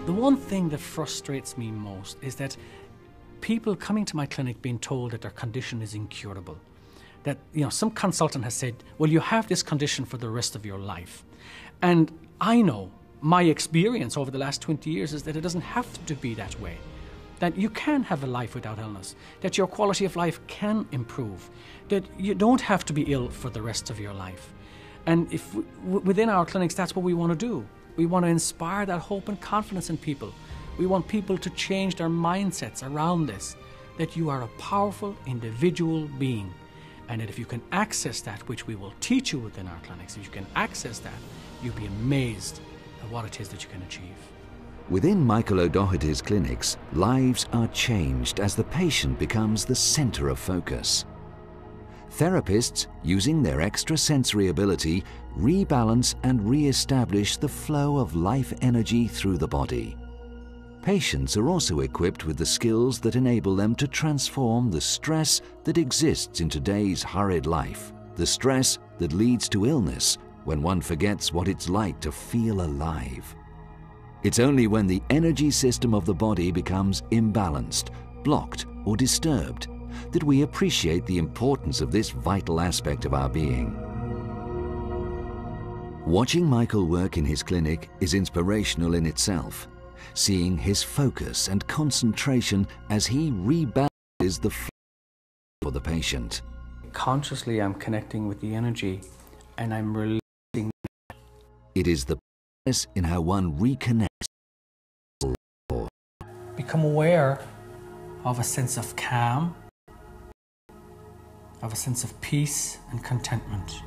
The one thing that frustrates me most is that people coming to my clinic being told that their condition is incurable. That, some consultant has said, well, you have this condition for the rest of your life. And I know my experience over the last 20 years is that it doesn't have to be that way. That you can have a life without illness, that your quality of life can improve, that you don't have to be ill for the rest of your life. And if within our clinics, that's what we want to do. We want to inspire that hope and confidence in people. We want people to change their mindsets around this, that you are a powerful individual being, and that if you can access that, which we will teach you within our clinics, if you can access that, you'll be amazed at what it is that you can achieve. Within Michael O'Doherty's clinics, lives are changed as the patient becomes the center of focus. Therapists, using their extrasensory ability, rebalance and re-establish the flow of life energy through the body. Patients are also equipped with the skills that enable them to transform the stress that exists in today's hurried life, the stress that leads to illness when one forgets what it's like to feel alive. It's only when the energy system of the body becomes imbalanced, blocked, or disturbed that we appreciate the importance of this vital aspect of our being. Watching Michael work in his clinic is inspirational in itself, seeing his focus and concentration as he rebalances the flow for the patient. Consciously, I'm connecting with the energy and I'm releasing. It is the process in how one reconnects. Become aware of a sense of calm, of a sense of peace and contentment.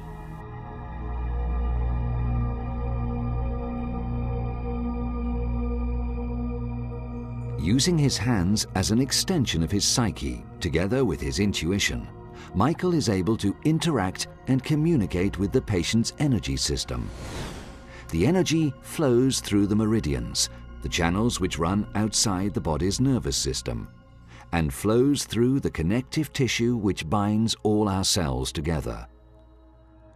Using his hands as an extension of his psyche, together with his intuition, Michael is able to interact and communicate with the patient's energy system. The energy flows through the meridians, the channels which run outside the body's nervous system, and flows through the connective tissue which binds all our cells together.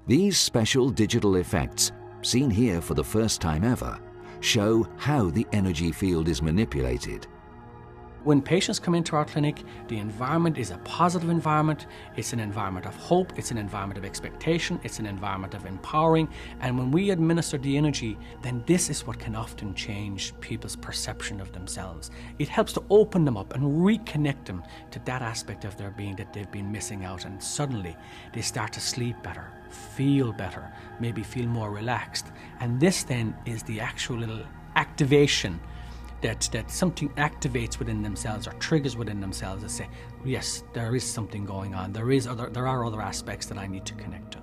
These special digital effects, seen here for the first time ever, show how the energy field is manipulated. When patients come into our clinic, the environment is a positive environment. It's an environment of hope. It's an environment of expectation. It's an environment of empowering. And when we administer the energy, then this is what can often change people's perception of themselves. It helps to open them up and reconnect them to that aspect of their being that they've been missing out. And suddenly they start to sleep better, feel better, maybe feel more relaxed. And this then is the actual little activation that something activates within themselves or triggers within themselves to say, yes, there is something going on. There are other aspects that I need to connect to.